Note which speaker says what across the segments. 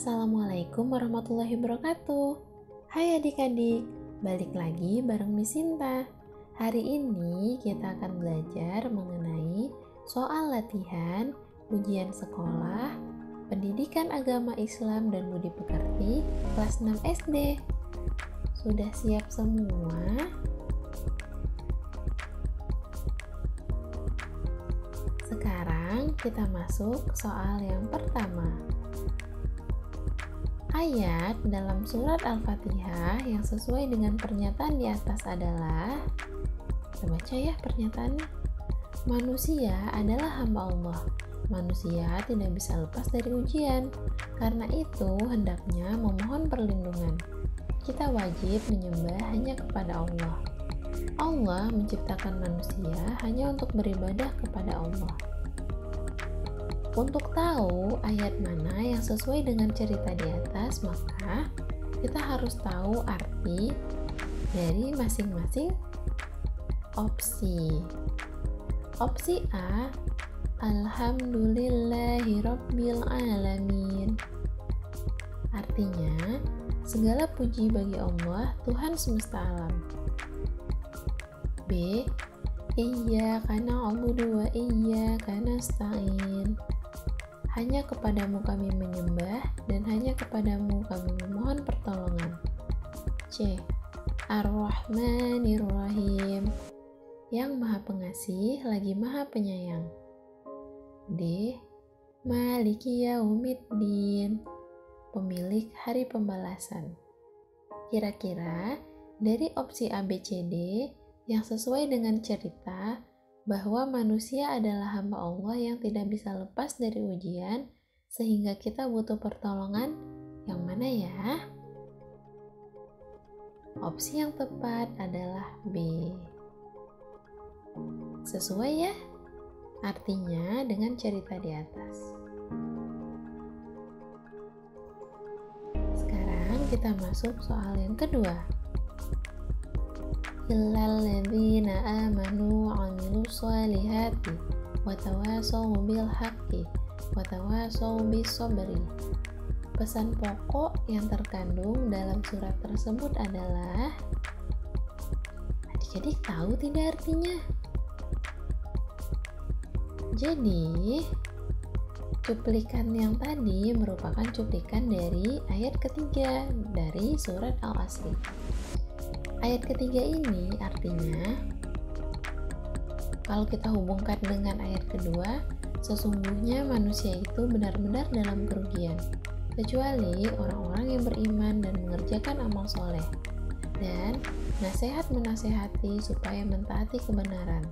Speaker 1: Assalamualaikum warahmatullahi wabarakatuh. Hai adik-adik, balik lagi bareng Miss Sinta. Hari ini kita akan belajar mengenai soal latihan, ujian sekolah, pendidikan agama Islam dan budi pekerti kelas 6 SD. Sudah siap semua? Sekarang kita masuk ke soal yang pertama. Ayat dalam surat Al-Fatihah yang sesuai dengan pernyataan di atas adalah, kita baca ya pernyataannya. Manusia adalah hamba Allah. Manusia tidak bisa lepas dari ujian. Karena itu hendaknya memohon perlindungan. Kita wajib menyembah hanya kepada Allah. Allah menciptakan manusia hanya untuk beribadah kepada Allah. Untuk tahu ayat mana yang sesuai dengan cerita di atas, maka kita harus tahu arti dari masing-masing opsi. Opsi A, Alhamdulillahirabbil alamin. Artinya, segala puji bagi Allah, Tuhan semesta alam. B, Iyyaka na'budu wa iyyaka nasta'in. Hanya kepadamu kami menyembah dan hanya kepadamu kami memohon pertolongan. C. Ar-Rahmanir-Rahim, yang maha pengasih lagi maha penyayang. D. Maliki Yaumiddin, pemilik hari pembalasan. Kira-kira dari opsi A, B, C, D yang sesuai dengan cerita bahwa manusia adalah hamba Allah yang tidak bisa lepas dari ujian, sehingga kita butuh pertolongan, yang mana ya? Opsi yang tepat adalah B. Sesuai ya? Artinya dengan cerita di atas. Sekarang kita masuk soal yang kedua. Illal ladzina amanu wa 'amilus shalihati wa tawashaw bil haqqi wa tawashaw bis sabri. Pesan pokok yang terkandung dalam surat tersebut adalah, adik-adik tahu tidak artinya? Jadi, cuplikan yang tadi merupakan cuplikan dari ayat ketiga dari surat Al-Asr. Ayat ketiga ini artinya, kalau kita hubungkan dengan ayat kedua, sesungguhnya manusia itu benar-benar dalam kerugian, kecuali orang-orang yang beriman dan mengerjakan amal soleh, dan nasihat menasehati supaya mentaati kebenaran,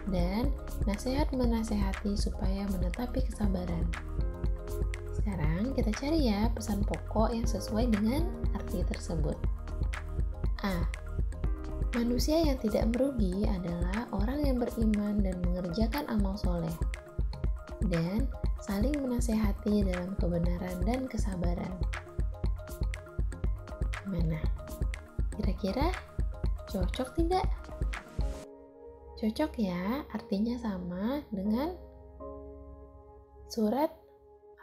Speaker 1: dan nasihat menasehati supaya menetapi kesabaran. Sekarang kita cari ya pesan pokok yang sesuai dengan arti tersebut. A. Manusia yang tidak merugi adalah orang yang beriman dan mengerjakan amal soleh, dan saling menasehati dalam kebenaran dan kesabaran. Gimana? Kira-kira cocok tidak? Cocok ya, artinya sama dengan surat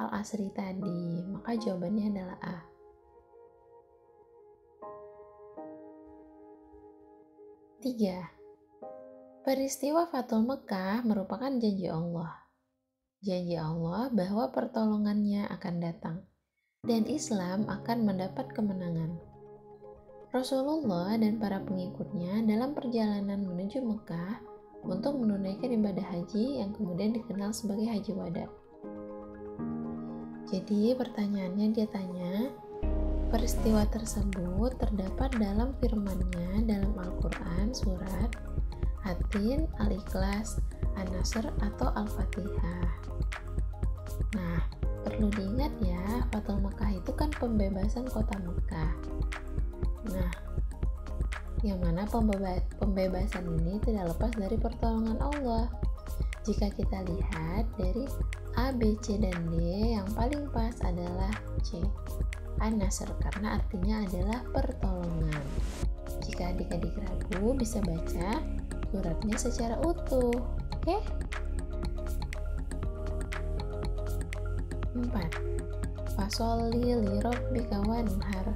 Speaker 1: Al-Asr tadi, maka jawabannya adalah A. Tiga, peristiwa Fathul Mekah merupakan janji Allah. Janji Allah bahwa pertolongannya akan datang dan Islam akan mendapat kemenangan. Rasulullah dan para pengikutnya dalam perjalanan menuju Mekah untuk menunaikan ibadah haji yang kemudian dikenal sebagai Haji Wada. Jadi pertanyaannya dia tanya, peristiwa tersebut terdapat dalam firman-Nya dalam Al-Quran surat At-Tin, Al-Ikhlas, An-Nasr atau Al-Fatihah. Nah, perlu diingat ya, Fathul Mekah itu kan pembebasan kota Mekah. Nah, yang mana pembebasan ini tidak lepas dari pertolongan Allah. Jika kita lihat dari A, B, C, dan D, yang paling pas adalah C, An-Nasr, karena artinya adalah pertolongan. Jika adik-adik ragu, bisa baca suratnya secara utuh. Oke? 4. Fasholli lirabbika wanhar.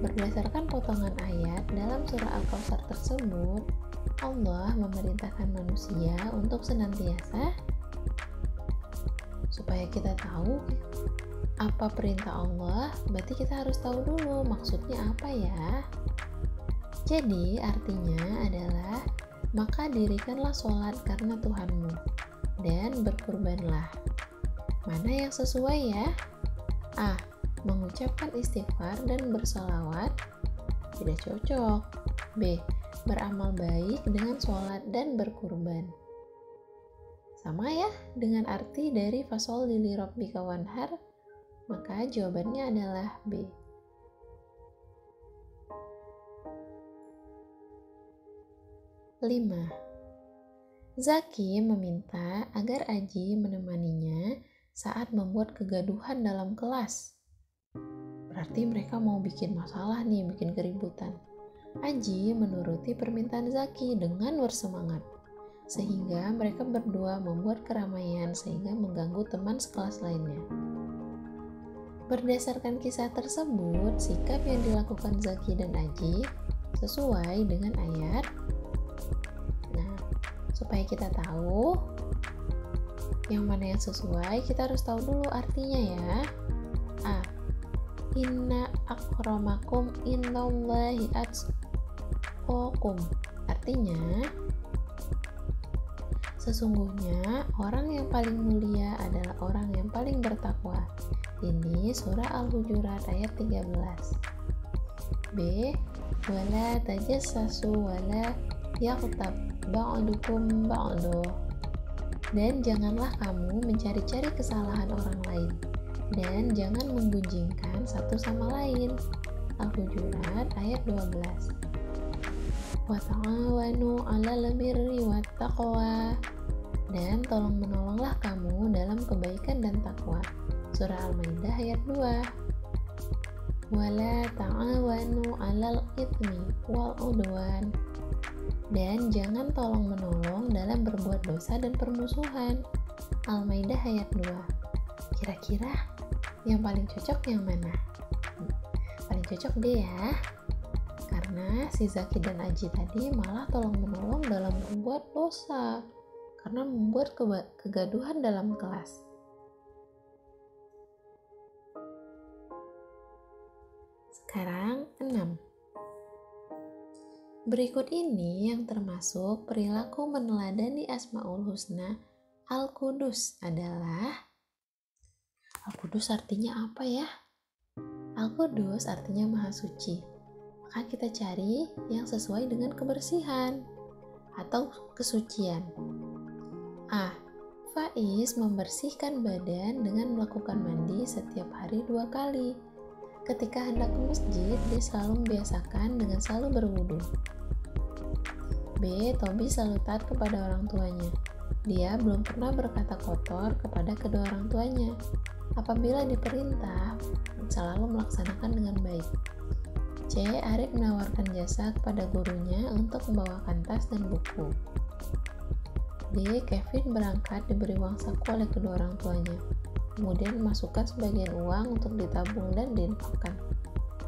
Speaker 1: Berdasarkan potongan ayat dalam surah Al-Kautsar tersebut, Allah memerintahkan manusia untuk senantiasa supaya kita tahu apa perintah Allah, berarti kita harus tahu dulu maksudnya apa ya. Jadi artinya adalah maka dirikanlah sholat karena Tuhanmu dan berkurbanlah. Mana yang sesuai ya? A. Mengucapkan istighfar dan bersolawat tidak cocok. B. Beramal baik dengan sholat dan berkurban. Sama ya dengan arti dari fasholli lirabbika wanhar, maka jawabannya adalah B. 5. Zaki meminta agar Aji menemaninya saat membuat kegaduhan dalam kelas. Berarti mereka mau bikin masalah nih, bikin keributan. Aji menuruti permintaan Zaki dengan bersemangat, sehingga mereka berdua membuat keramaian sehingga mengganggu teman sekelas lainnya. Berdasarkan kisah tersebut, sikap yang dilakukan Zaki dan Aji sesuai dengan ayat. Nah, supaya kita tahu yang mana yang sesuai, kita harus tahu dulu artinya ya. A. Inna akramakum indallahi atqakum. Artinya, sesungguhnya orang yang paling mulia adalah orang yang paling bertakwa. Ini surah Al-Hujurat ayat 13. B. Wala tajassasu wala yaghtab ba'dukum ba'du. Dan janganlah kamu mencari-cari kesalahan orang lain, dan jangan menggunjingkan satu sama lain. Al-Hujurat ayat 12. Wa ta'awanu 'alal birri wat taqwa. Dan tolong menolonglah kamu dalam kebaikan dan takwa. Surah Al-Maidah ayat 2. Wala ta'awanu 'alal itsmi wal 'udwan. Dan jangan tolong menolong dalam berbuat dosa dan permusuhan. Al-Maidah ayat 2. Kira-kira yang paling cocok yang mana? Paling cocok deh ya, karena si Zaki dan Aji tadi malah tolong menolong dalam berbuat dosa karena membuat kegaduhan dalam kelas. Sekarang 6. Berikut ini yang termasuk perilaku meneladani Asmaul Husna Al-Qudus adalah Al-Qudus artinya apa ya? Al-Qudus artinya Maha Suci. Maka kita cari yang sesuai dengan kebersihan atau kesucian. A. Faiz membersihkan badan dengan melakukan mandi setiap hari 2 kali. Ketika hendak ke masjid, dia selalu membiasakan dengan selalu berwudu. B. Tobi selalu taat kepada orang tuanya. Dia belum pernah berkata kotor kepada kedua orang tuanya. Apabila diperintah, selalu melaksanakan dengan baik. C. Arif menawarkan jasa kepada gurunya untuk membawakan tas dan buku. D. Kevin berangkat diberi uang saku oleh kedua orang tuanya, kemudian memasukkan sebagian uang untuk ditabung dan diinfakkan.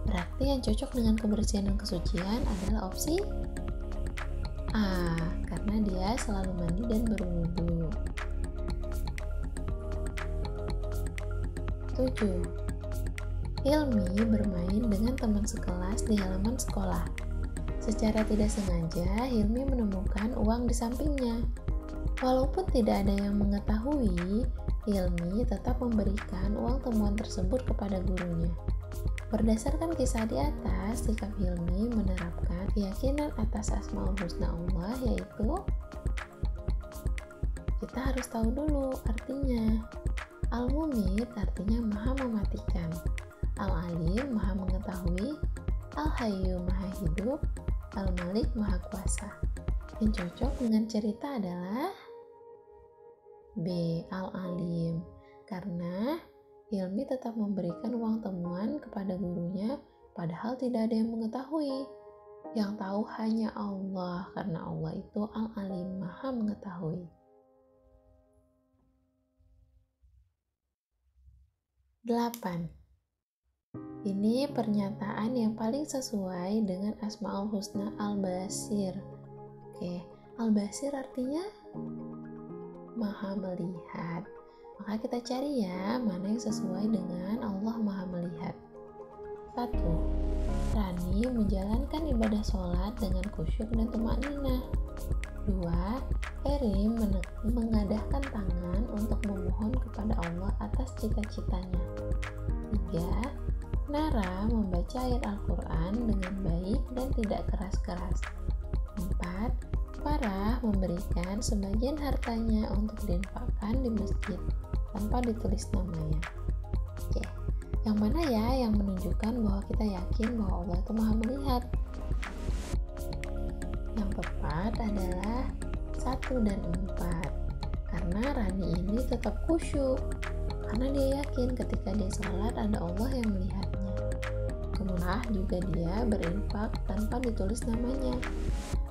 Speaker 1: Berarti yang cocok dengan kebersihan dan kesucian adalah opsi A, karena dia selalu mandi dan berwudu. 7. Hilmi bermain dengan teman sekelas di halaman sekolah. Secara tidak sengaja, Hilmi menemukan uang di sampingnya. Walaupun tidak ada yang mengetahui, Hilmi tetap memberikan uang temuan tersebut kepada gurunya. Berdasarkan kisah di atas, sikap Hilmi menerapkan keyakinan atas Asmaul Husna Allah, yaitu kita harus tahu dulu artinya. Al-Mumit artinya Maha Mematikan, Al-Alim Maha Mengetahui, Al-Hayyu Maha Hidup, Al-Malik Maha Kuasa. Yang cocok dengan cerita adalah B. Al-Alim, karena Hilmi tetap memberikan uang temuan kepada gurunya padahal tidak ada yang mengetahui. Yang tahu hanya Allah, karena Allah itu Al-Alim, Maha Mengetahui. 8. Ini pernyataan yang paling sesuai dengan Asmaul Husna Al-Basir. Oke, Al-Basir artinya Maha melihat. Maka kita cari ya, mana yang sesuai dengan Allah Maha melihat. 1. Rani menjalankan ibadah sholat dengan khusyuk dan tumakninah. 2. Eri mengadahkan tangan untuk memohon kepada Allah atas cita-citanya. 3. Nara membaca ayat Al-Quran dengan baik dan tidak keras-keras. 4. Farah memberikan sebagian hartanya untuk diinfakkan di masjid tanpa ditulis namanya. Oke, yang mana ya yang menunjukkan bahwa kita yakin bahwa Allah itu Maha melihat? Yang tepat adalah 1 dan 4. Karena Rani ini tetap khusyuk karena dia yakin ketika dia sholat ada Allah yang melihatnya. Kemudian juga dia berinfak tanpa ditulis namanya.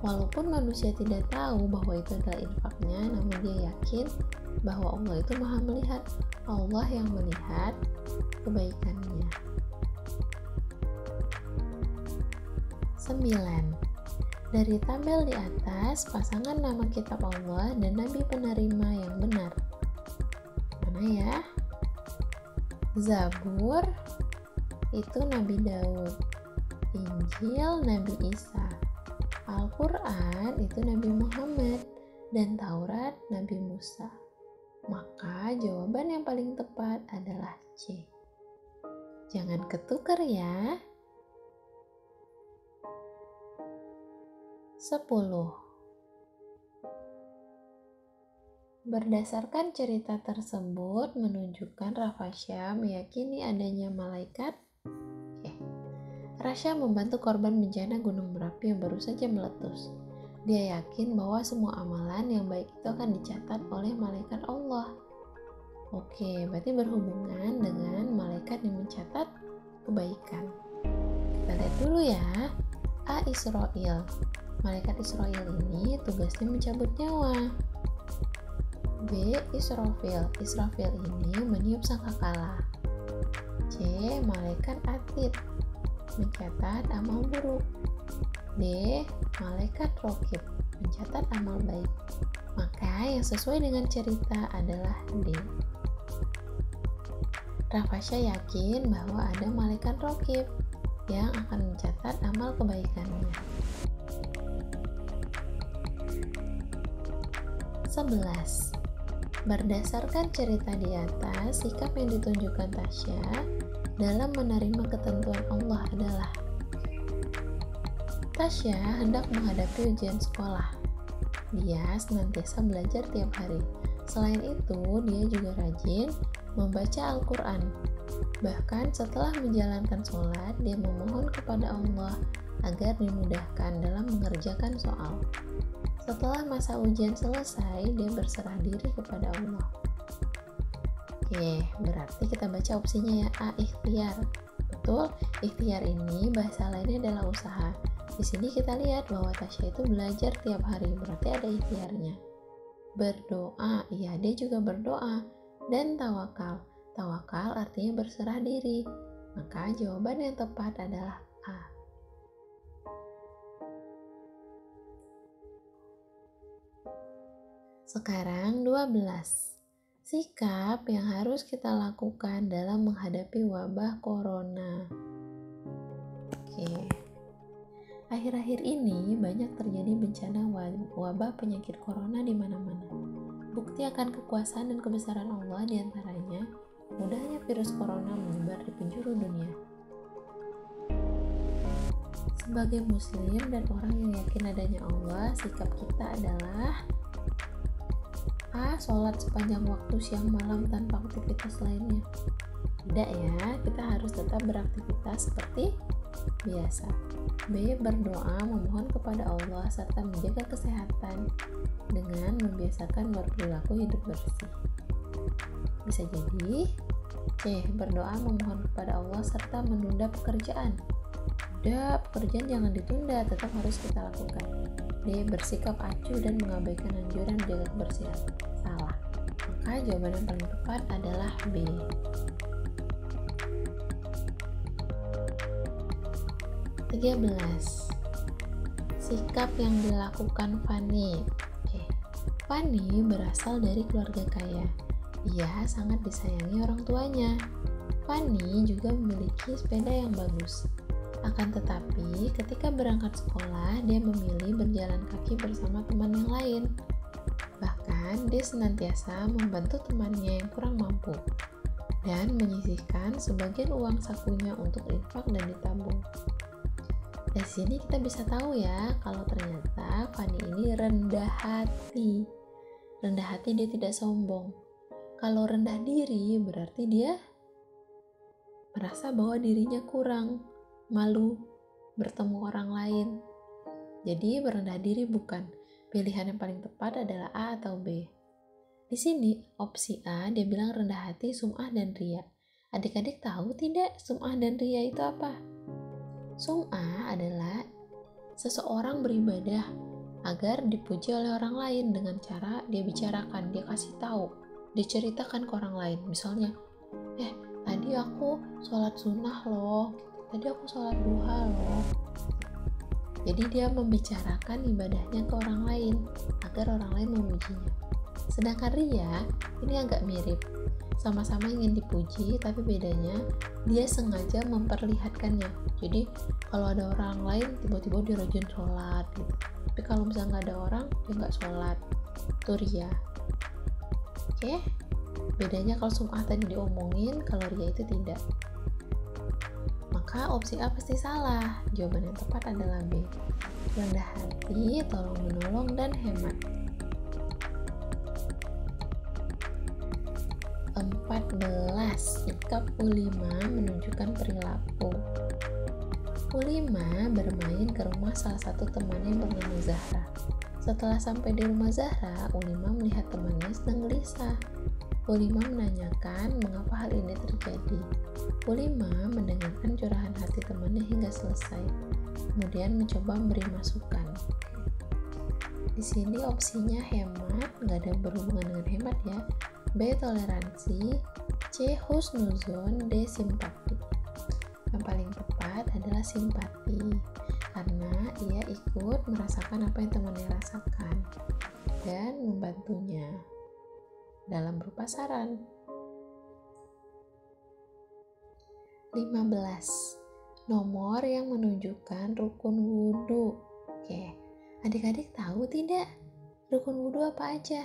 Speaker 1: Walaupun manusia tidak tahu bahwa itu adalah infaknya, namun dia yakin bahwa Allah itu Maha melihat. Allah yang melihat kebaikannya. 9. Dari tabel di atas, pasangan nama kitab Allah dan nabi penerima yang benar. Mana ya? Zabur itu Nabi Daud, Injil Nabi Isa, Al-Quran itu Nabi Muhammad, dan Taurat Nabi Musa. Maka jawaban yang paling tepat adalah C. Jangan ketukar ya. 10. Berdasarkan cerita tersebut menunjukkan Rafasya meyakini adanya malaikat. Rasya membantu korban bencana gunung Merapi yang baru saja meletus. Dia yakin bahwa semua amalan yang baik itu akan dicatat oleh malaikat Allah. Oke, berarti berhubungan dengan malaikat yang mencatat kebaikan. Kita lihat dulu ya. A. Israel. Malaikat Israel ini tugasnya mencabut nyawa. B. Israfil. Israfil ini meniup sangkakala. C. Malaikat Atid, mencatat amal buruk. D. Malaikat Rokib, mencatat amal baik. Maka yang sesuai dengan cerita adalah D. Rafasya yakin bahwa ada malaikat Rokib yang akan mencatat amal kebaikannya. 11. Berdasarkan cerita di atas, sikap yang ditunjukkan Tasya dalam menerima ketentuan Allah adalah: Tasya hendak menghadapi ujian sekolah. Dia senantiasa belajar tiap hari. Selain itu, dia juga rajin membaca Al-Quran. Bahkan setelah menjalankan sholat, dia memohon kepada Allah agar dimudahkan dalam mengerjakan soal. Setelah masa ujian selesai, dia berserah diri kepada Allah. Oke, berarti kita baca opsinya ya, A. Ikhtiar. Betul, ikhtiar ini bahasa lainnya adalah usaha. Di sini kita lihat bahwa Tasya itu belajar tiap hari, berarti ada ikhtiarnya. Berdoa, iya dia juga berdoa. Dan tawakal. Tawakal artinya berserah diri. Maka jawaban yang tepat adalah A. Sekarang 12. Sikap yang harus kita lakukan dalam menghadapi wabah corona. Oke. Akhir-akhir ini banyak terjadi bencana wabah penyakit corona di mana-mana. Bukti akan kekuasaan dan kebesaran Allah diantaranya mudahnya virus corona menyebar di penjuru dunia. Sebagai muslim dan orang yang yakin adanya Allah, sikap kita adalah: A. Sholat sepanjang waktu siang malam tanpa aktivitas lainnya. Tidak ya, kita harus tetap beraktivitas seperti biasa. B. Berdoa memohon kepada Allah serta menjaga kesehatan dengan membiasakan berperilaku hidup bersih. Bisa jadi C. Berdoa memohon kepada Allah serta menunda pekerjaan. Tidak, pekerjaan jangan ditunda, tetap harus kita lakukan. D. Bersikap acuh dan mengabaikan anjuran menjaga kebersihan. Salah. Maka jawaban yang paling tepat adalah B. 13. Sikap yang dilakukan Fanny. Fanny berasal dari keluarga kaya. Ia sangat disayangi orang tuanya. Fanny juga memiliki sepeda yang bagus. Akan tetapi, ketika berangkat sekolah, dia memilih berjalan kaki bersama teman yang lain. Bahkan, dia senantiasa membantu temannya yang kurang mampu dan menyisihkan sebagian uang sakunya untuk infak dan ditabung. Dari sini kita bisa tahu ya, kalau ternyata Fanny ini rendah hati. Rendah hati, dia tidak sombong. Kalau rendah diri berarti dia merasa bahwa dirinya kurang, malu bertemu orang lain. Jadi merendah diri bukan. Pilihan yang paling tepat adalah A atau B. Di sini opsi A dia bilang rendah hati, sum'ah dan riya. Adik-adik tahu tidak sum'ah dan riya itu apa? Sum'ah adalah seseorang beribadah agar dipuji oleh orang lain dengan cara dia bicarakan, dia kasih tahu, diceritakan ke orang lain. Misalnya, tadi aku sholat sunnah loh, tadi aku sholat duha loh. Jadi dia membicarakan ibadahnya ke orang lain agar orang lain memujinya. Sedangkan riya ini agak mirip, sama-sama ingin dipuji, tapi bedanya dia sengaja memperlihatkannya. Jadi kalau ada orang lain tiba-tiba dia rajin sholat gitu. Tapi kalau misalnya nggak ada orang, dia nggak sholat, itu riya. Oke? Bedanya kalau sum'ah tadi diomongin, kalau riya itu tidak. Maka opsi A pasti salah. Jawaban yang tepat adalah B. Rendah hati, tolong menolong, dan hemat. 14. Sikap Ulima menunjukkan perilaku. Ulima bermain ke rumah salah satu temannya yang bernama Zahra. Setelah sampai di rumah Zahra, Ulima melihat temannya sedang gelisah. Ulima menanyakan mengapa hal ini terjadi. Ulima mendengarkan curahan hati temannya hingga selesai, kemudian mencoba memberi masukan. Di sini opsinya hemat, nggak ada berhubungan dengan hemat ya. B. Toleransi. C. Husnuzon. D. Simpati. Yang paling tepat adalah simpati, karena ia ikut merasakan apa yang temannya rasakan dan membantunya dalam berupa saran. 15. Nomor yang menunjukkan rukun wudhu. Adik-adik tahu tidak rukun wudhu apa aja?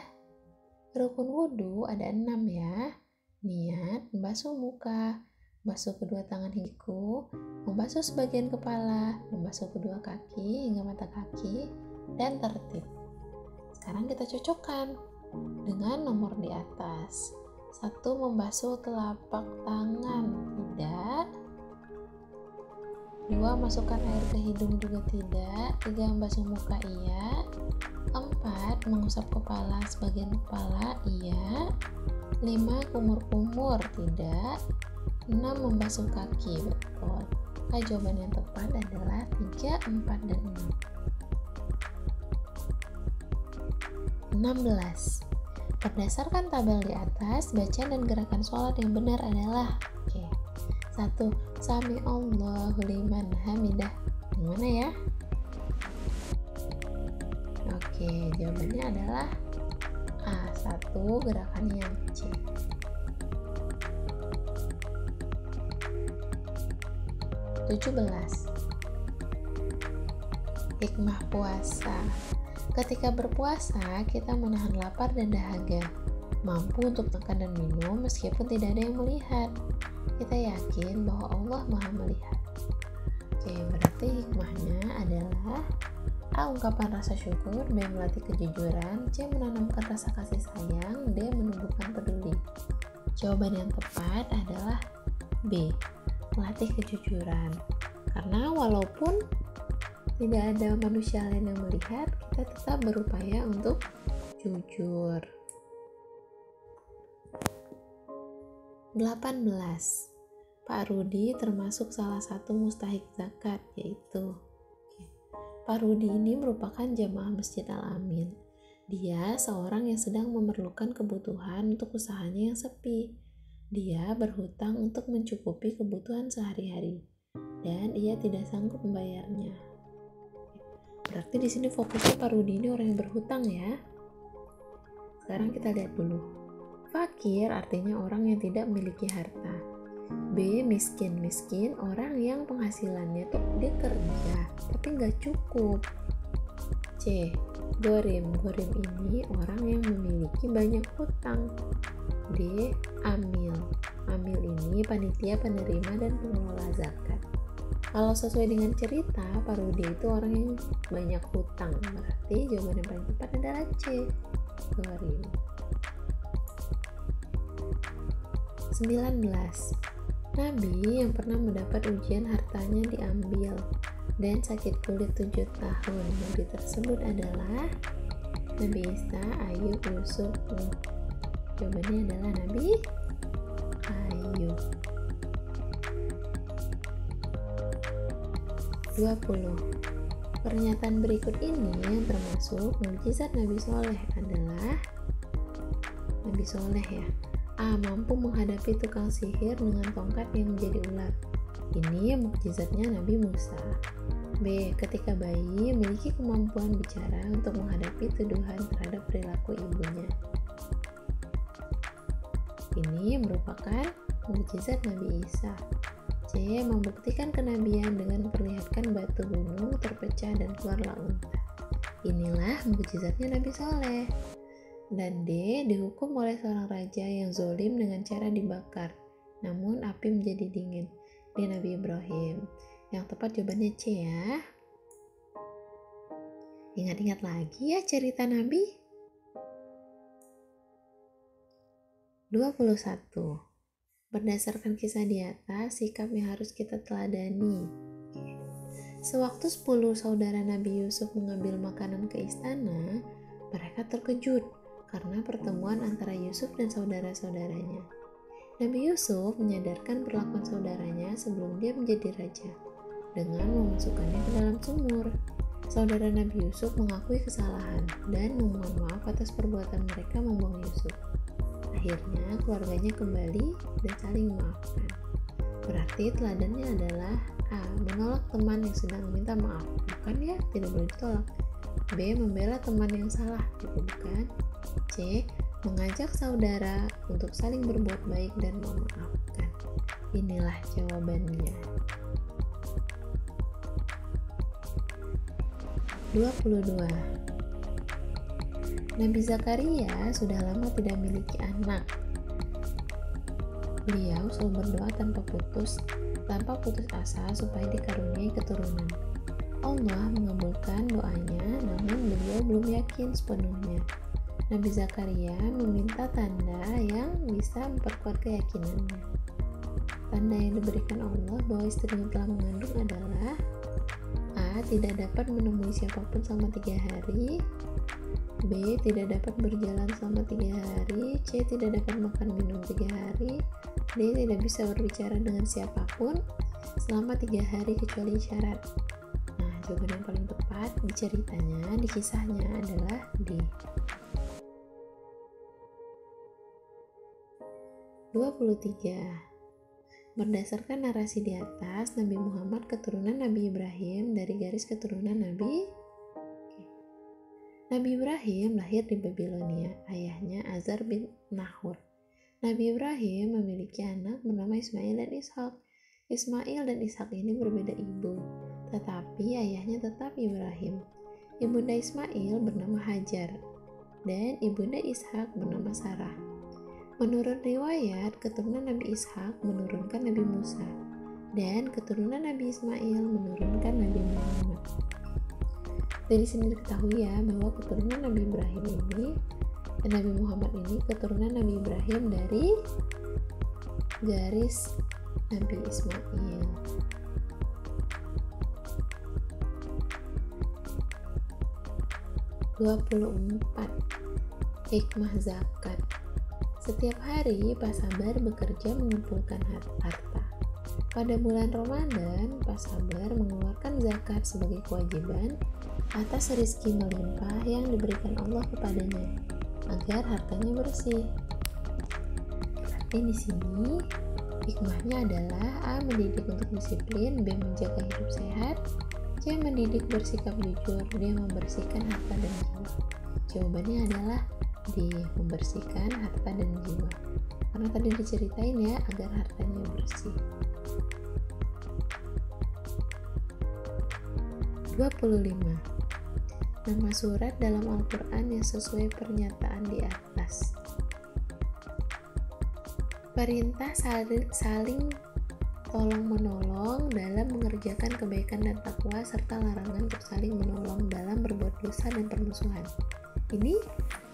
Speaker 1: Rukun wudhu ada 6 ya. Niat, membasuh muka, membasuh kedua tangan hingga membasuh sebagian kepala, membasuh kedua kaki hingga mata kaki, dan tertib. Sekarang kita cocokkan dengan nomor di atas. 1. Membasuh telapak tangan, tidak. 2. Masukkan air ke hidung juga tidak. 3. Membasuh muka, iya. 4. Mengusap kepala sebagian kepala, iya. 5. Kumur-kumur, tidak. 6. Membasuh kaki, betul. Maka jawaban yang tepat adalah 3, 4, dan 6. 16. Berdasarkan tabel di atas, bacaan dan gerakan sholat yang benar adalah 1. Sami Allahu liman hamidah. Yang mana ya? Jawabannya adalah A. 1. Gerakannya yang C. 17. Hikmah puasa. Ketika berpuasa, kita menahan lapar dan dahaga, mampu untuk makan dan minum meskipun tidak ada yang melihat. Kita yakin bahwa Allah Maha melihat. Berarti hikmahnya adalah A. Ungkapan rasa syukur. B. Melatih kejujuran. C. Menanamkan rasa kasih sayang. D. Menumbuhkan peduli. Jawaban yang tepat adalah B. Melatih kejujuran. Karena walaupun tidak ada manusia lain yang melihat, kita tetap berupaya untuk jujur. 18. Pak Rudi termasuk salah satu mustahik zakat, yaitu Pak Rudi ini merupakan jamaah Masjid Al-Amin. Dia seorang yang sedang memerlukan kebutuhan untuk usahanya yang sepi. Dia berhutang untuk mencukupi kebutuhan sehari-hari. dan ia tidak sanggup membayarnya. Berarti di sini fokusnya Pak Rudi ini orang yang berhutang ya. Sekarang kita lihat dulu. Fakir artinya orang yang tidak memiliki harta. B. Miskin. Miskin orang yang penghasilannya tuh dia kerja tapi nggak cukup. C. Gorim. Gorim ini orang yang memiliki banyak hutang. D. Amil. Amil ini panitia penerima dan pengelola zakat. Kalau sesuai dengan cerita, Pak Rudi itu orang yang banyak hutang. Berarti jawaban yang paling tepat adalah C. Gorim. 19. Nabi yang pernah mendapat ujian hartanya diambil dan sakit kulit 7 tahun. Nabi tersebut adalah Nabi Isa, Ayub, Yusuf. Jawabannya adalah Nabi Ayub. 20. Pernyataan berikut ini yang termasuk mukjizat Nabi Soleh adalah Nabi Soleh ya. A. Mampu menghadapi tukang sihir dengan tongkat yang menjadi ular. Ini mukjizatnya Nabi Musa. B. Ketika bayi memiliki kemampuan bicara untuk menghadapi tuduhan terhadap perilaku ibunya. Ini merupakan mukjizat Nabi Isa. C. Membuktikan kenabian dengan memperlihatkan batu gunung terpecah dan keluarlah unta. Inilah mukjizatnya Nabi Soleh. Dan D. Dihukum oleh seorang raja yang zolim dengan cara dibakar, namun api menjadi dingin. Di Nabi Ibrahim. Yang tepat jawabannya C ya. Ingat-ingat lagi ya cerita Nabi. 21. Berdasarkan kisah di atas, sikap yang harus kita teladani. Sewaktu 10 saudara Nabi Yusuf mengambil makanan ke istana, mereka terkejut karena pertemuan antara Yusuf dan saudara-saudaranya. Nabi Yusuf menyadarkan perlakuan saudaranya sebelum dia menjadi raja dengan memasukkannya ke dalam sumur. Saudara Nabi Yusuf mengakui kesalahan dan memohon maaf atas perbuatan mereka membuang Yusuf. Akhirnya keluarganya kembali dan saling memaafkan. Berarti teladannya adalah A. Menolak teman yang sedang meminta maaf. Bukan ya, tidak boleh ditolak. B. Membela teman yang salah. Itu bukan. C. Mengajak saudara untuk saling berbuat baik dan memaafkan. Inilah jawabannya. 22. Nabi Zakaria sudah lama tidak memiliki anak. Beliau selalu berdoa tanpa putus asa supaya dikaruniai keturunan. Allah mengabulkan doanya, namun beliau belum yakin sepenuhnya. Nabi Zakaria meminta tanda yang bisa memperkuat keyakinannya. Tanda yang diberikan Allah bahwa istrinya telah mengandung adalah A. Tidak dapat menemui siapapun selama 3 hari. B. Tidak dapat berjalan selama 3 hari. C. Tidak dapat makan minum 3 hari. D. Tidak bisa berbicara dengan siapapun selama 3 hari kecuali isyarat. Nah, jawaban yang paling tepat di ceritanya, di kisahnya adalah D. 23. Berdasarkan narasi di atas, Nabi Muhammad keturunan Nabi Ibrahim dari garis keturunan Nabi Ibrahim lahir di Babilonia. Ayahnya Azar bin Nahur. Nabi Ibrahim memiliki anak bernama Ismail dan Ishak. Ismail dan Ishak ini berbeda ibu, tetapi ayahnya tetap Ibrahim. Ibunda Ismail bernama Hajar dan ibunda Ishak bernama Sarah. Menurut riwayat, keturunan Nabi Ishak menurunkan Nabi Musa dan keturunan Nabi Ismail menurunkan Nabi Muhammad. Dari sini diketahui ya bahwa keturunan Nabi Ibrahim ini dan Nabi Muhammad ini keturunan Nabi Ibrahim dari garis Nabi Ismail. Hikmah zakat. Setiap hari Pak Sabar bekerja mengumpulkan harta. Pada bulan Ramadan, Pak Sabar mengeluarkan zakat sebagai kewajiban atas rezeki melimpah yang diberikan Allah kepadanya agar hartanya bersih. Berarti di sini Hikmahnya adalah A. Mendidik untuk disiplin, B. Menjaga hidup sehat, C. Mendidik bersikap jujur, D. Membersihkan harta dan jiwa. Jawabannya adalah D. Membersihkan harta dan jiwa. Karena tadi diceritain ya, agar hartanya bersih. 25. Nama surat dalam Al-Quran yang sesuai pernyataan di atas. Perintah saling tolong-menolong dalam mengerjakan kebaikan dan takwa, serta larangan untuk saling menolong dalam berbuat dosa dan permusuhan. Ini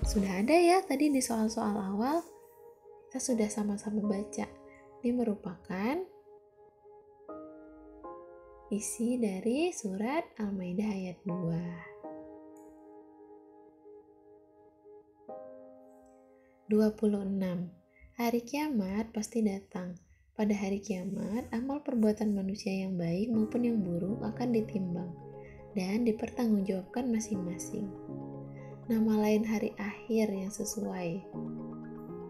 Speaker 1: sudah ada ya tadi di soal-soal awal, kita sudah sama-sama baca. Ini merupakan isi dari surat Al-Maidah ayat 2. 26. Hari kiamat pasti datang. Pada hari kiamat, amal perbuatan manusia yang baik maupun yang buruk akan ditimbang dan dipertanggungjawabkan masing-masing. Nama lain hari akhir yang sesuai.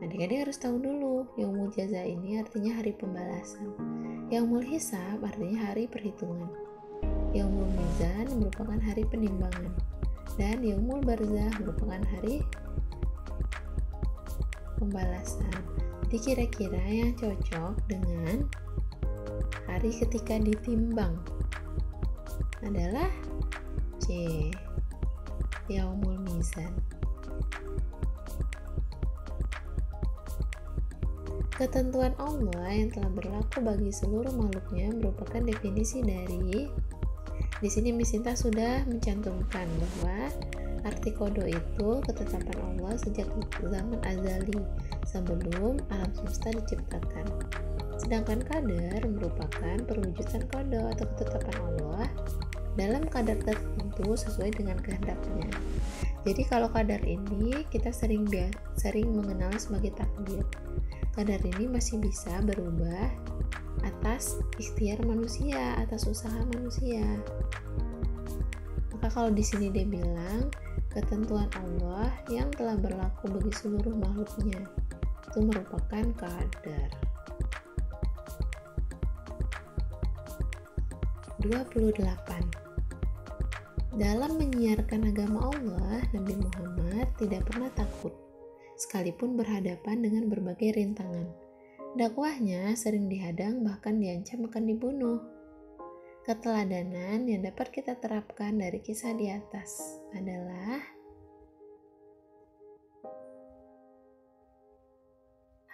Speaker 1: Adik-adik harus tahu dulu, yaumul jaza ini artinya hari pembalasan. Yaumul hisab artinya hari perhitungan. Yaumul mizan merupakan hari penimbangan. Dan yaumul barzah merupakan hari pembalasan. Jadi kira-kira yang cocok dengan hari ketika ditimbang adalah C. Yaumul mizan. Ketentuan Allah yang telah berlaku bagi seluruh makhluknya merupakan definisi dari, di sini Miss Sinta sudah mencantumkan bahwa arti qada itu ketetapan Allah sejak zaman azali sebelum alam semesta diciptakan. Sedangkan qadar merupakan perwujudan qada atau ketetapan Allah dalam kadar tertentu sesuai dengan kehendaknya. Jadi kalau qadar ini kita sering mengenal sebagai takdir. Qadar ini masih bisa berubah atas ikhtiar manusia, atas usaha manusia. Maka kalau di sini dia bilang ketentuan Allah yang telah berlaku bagi seluruh makhluknya itu merupakan qadar. 28. Dalam menyiarkan agama Allah, Nabi Muhammad tidak pernah takut sekalipun berhadapan dengan berbagai rintangan. Dakwahnya sering dihadang, bahkan diancam akan dibunuh. Keteladanan yang dapat kita terapkan dari kisah di atas adalah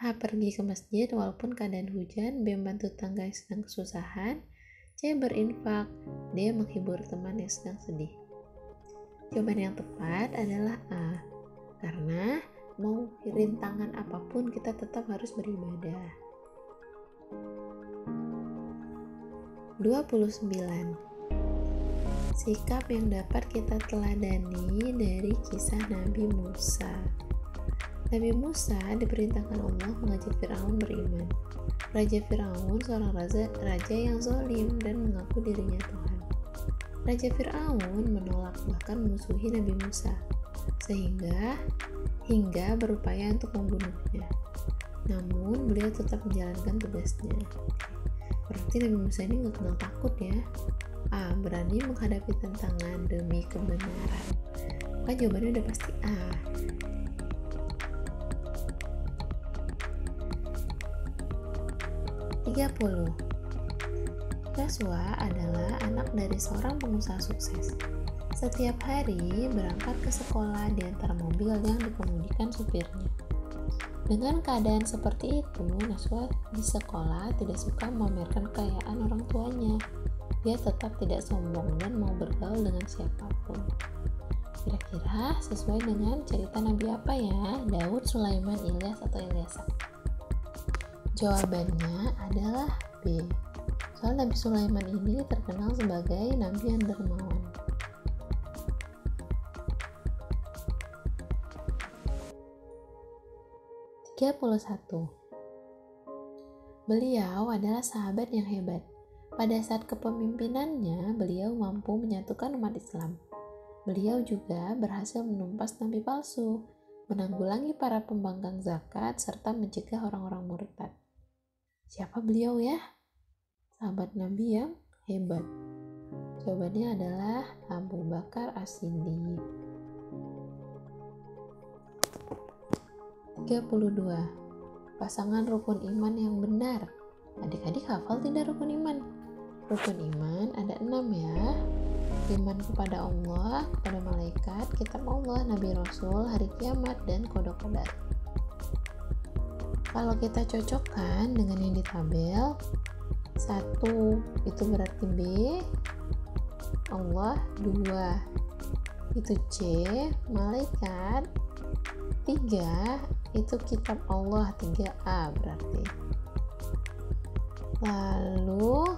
Speaker 1: A. Pergi ke masjid walaupun keadaan hujan, B. Membantu tangga yang sedang kesusahan, C. Berinfak, D. Menghibur teman yang sedang sedih. Jawaban yang tepat adalah A. Karena mau rintangan apapun kita tetap harus beribadah. 29. Sikap yang dapat kita teladani dari kisah Nabi Musa. Nabi Musa diperintahkan Allah mengajak Fir'aun beriman. Raja Fir'aun seorang raja yang zalim dan mengaku dirinya Tuhan. Raja Fir'aun menolak bahkan memusuhi Nabi Musa hingga berupaya untuk membunuhnya. Namun beliau tetap menjalankan tugasnya. Berarti Nabi Musa ini gak kenal takut ya. A. Berani menghadapi tantangan demi kebenaran. Maka jawabannya udah pasti A. Joshua adalah anak dari seorang pengusaha sukses. Setiap hari berangkat ke sekolah di antara mobil yang dikemudikan supirnya. Dengan keadaan seperti itu, Joshua di sekolah tidak suka memamerkan kekayaan orang tuanya. Dia tetap tidak sombong dan mau bergaul dengan siapapun. Kira-kira sesuai dengan cerita Nabi apa ya? Daud, Sulaiman, Ilyas, atau Ilyasa? Jawabannya adalah B. Soal Nabi Sulaiman ini terkenal sebagai Nabi yang dermawan. 31. Beliau adalah sahabat yang hebat. Pada saat kepemimpinannya, beliau mampu menyatukan umat Islam. Beliau juga berhasil menumpas nabi palsu, menanggulangi para pembangkang zakat, serta mencegah orang-orang murtad. Siapa beliau ya? Sahabat Nabi yang hebat. Jawabannya adalah Abu Bakar As-Siddiq. 32. Pasangan rukun iman yang benar. Adik-adik hafal tidak rukun iman? Rukun iman ada 6 ya. Iman kepada Allah, kepada malaikat, kitab Allah, Nabi Rasul, hari kiamat, dan qada. Kalau kita cocokkan dengan yang di tabel, 1 itu berarti B, Allah, 2 itu C, malaikat, 3 itu kitab Allah, 3A berarti. Lalu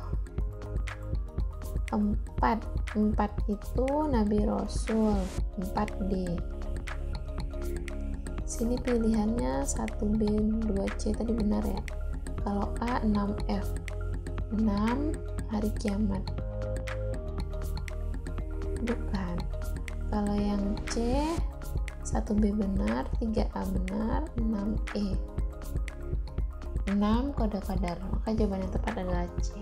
Speaker 1: 4 itu Nabi Rasul, 4D. Sini pilihannya 1B, 2C tadi benar ya. Kalau A 6F, 6 hari kiamat. Bukan. Kalau yang C 1B benar, 3A benar, 6E. 6 qada qadar. Maka jawaban yang tepat adalah C.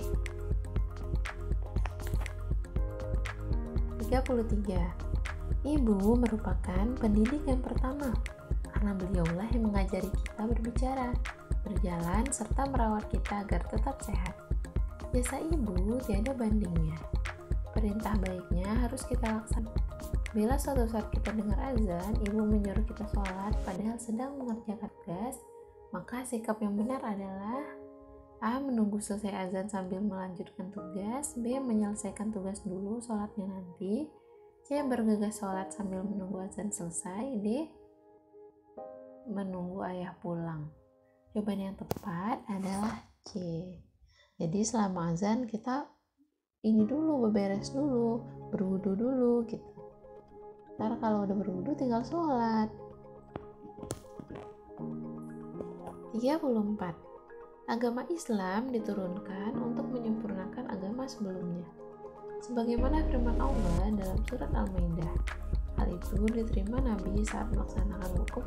Speaker 1: 33. Ibu merupakan pendidik yang pertama karena beliaulah yang mengajari kita berbicara, berjalan, serta merawat kita agar tetap sehat. Jasa ibu tiada bandingnya. Perintah baiknya harus kita laksanakan. Bila suatu saat kita dengar azan, ibu menyuruh kita sholat padahal sedang mengerjakan tugas, maka sikap yang benar adalah A. Menunggu selesai azan sambil melanjutkan tugas, B. Menyelesaikan tugas dulu, sholatnya nanti, C. Bergegas sholat sambil menunggu azan selesai, D. Menunggu ayah pulang. Jawaban yang tepat adalah C. Jadi selama azan kita ini dulu, beberes dulu, berwudu dulu gitu. Ntar kalau udah berwudu tinggal sholat. 34. Agama Islam diturunkan untuk menyempurnakan agama sebelumnya. Sebagaimana firman Allah dalam surat Al-Maidah. Hal itu diterima Nabi saat melaksanakan wukuf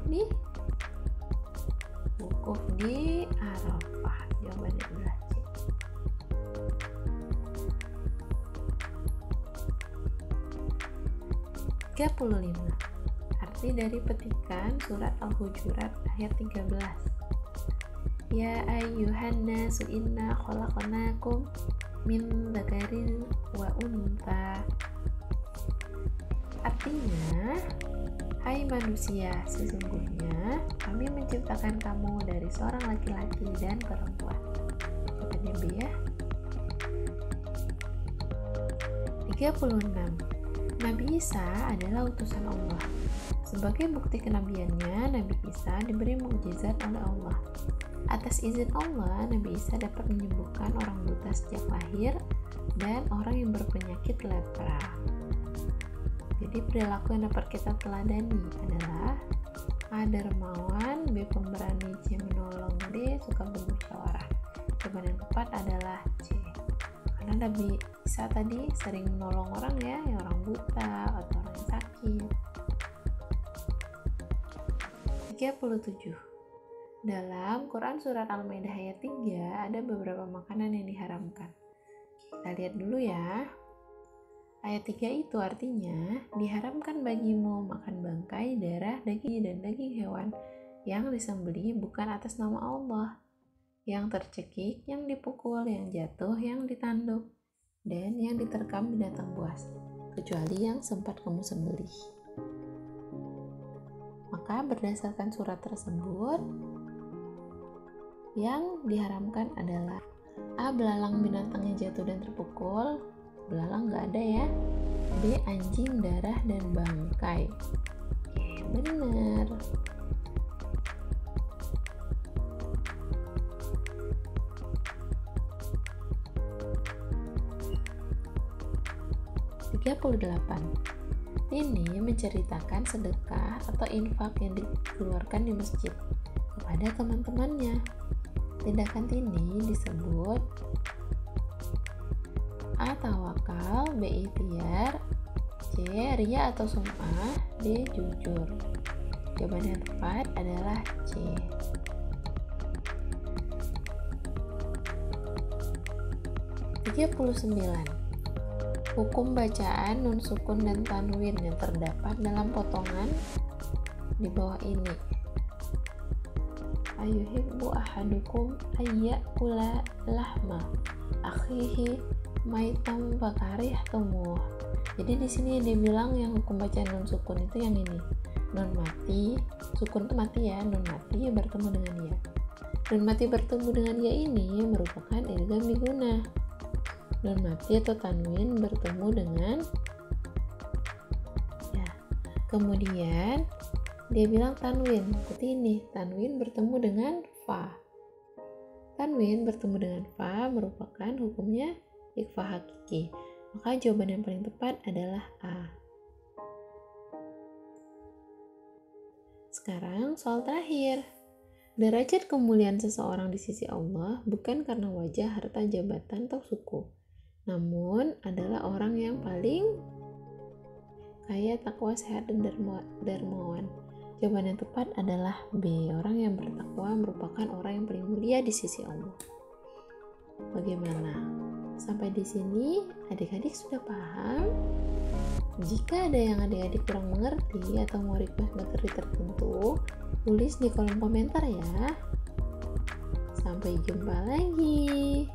Speaker 1: di Arafah. Jawabannya adalah C. 35. Arti dari petikan surat Al-Hujurat ayat 13. Ya ayyuhan nasu inna khalaqnakum min dzakarin wa untha. Artinya, hai manusia, sesungguhnya kami menciptakan kamu dari seorang laki-laki dan perempuan. Jawabannya B ya. 36. Nabi Isa adalah utusan Allah. Sebagai bukti kenabiannya, Nabi Isa diberi mukjizat oleh Allah. Atas izin Allah, Nabi Isa dapat menyembuhkan orang buta sejak lahir dan orang yang berpenyakit lepra. Jadi perilaku yang dapat kita teladani adalah A. Dermawan, B. Pemberani, C. Menolong, D. Suka bermusyawarah. Jawaban yang tepat adalah C. Karena Nabi Isa tadi sering menolong orang ya, yang orang buta atau orang yang sakit. 37. Dalam Quran Surat Al-Maidah ayat 3 ada beberapa makanan yang diharamkan. Kita lihat dulu ya. Ayat 3 itu artinya diharamkan bagimu makan bangkai, darah, daging, dan daging hewan yang disembelih bukan atas nama Allah, yang tercekik, yang dipukul, yang jatuh, yang ditanduk, dan yang diterkam binatang buas, kecuali yang sempat kamu sembelih. Maka berdasarkan surat tersebut, yang diharamkan adalah A. Belalang binatangnya jatuh dan terpukul. Belalang nggak ada ya. B. Anjing, darah, dan bangkai. Oke, benar. 38. Ini menceritakan sedekah atau infak yang dikeluarkan di masjid kepada teman-temannya. Tindakan ini disebut A. Tawakal, B. Ikhtiar, C. Riya atau sum'ah, D. Jujur. Jawaban yang tepat adalah C. 39. Hukum bacaan nun sukun dan tanwin yang terdapat dalam potongan di bawah ini. Ayuhibbu ahadukum ayyakula lahma akhihi maitam fakarihtumuh. Jadi di sini dia bilang yang hukum bacaan nun sukun itu yang ini. Nun mati, sukun itu mati ya, nun mati bertemu dengan ya. Nun mati bertemu dengan ya ini merupakan idgham diguna. Nun mati atau tanwin bertemu dengan ya. Kemudian dia bilang tanwin, seperti ini, tanwin bertemu dengan fa. Tanwin bertemu dengan fa merupakan hukumnya ikhfa hakiki. Maka jawaban yang paling tepat adalah A. Sekarang soal terakhir. Derajat kemuliaan seseorang di sisi Allah bukan karena wajah, harta, jabatan, atau suku, namun adalah orang yang paling kaya, takwa, sehat, dan dermawan. Jawaban yang tepat adalah B. Orang yang bertakwa merupakan orang yang paling mulia di sisi Allah. Bagaimana? Sampai di sini adik-adik sudah paham? Jika ada yang adik-adik kurang mengerti atau mau request materi tertentu, tulis di kolom komentar ya. Sampai jumpa lagi.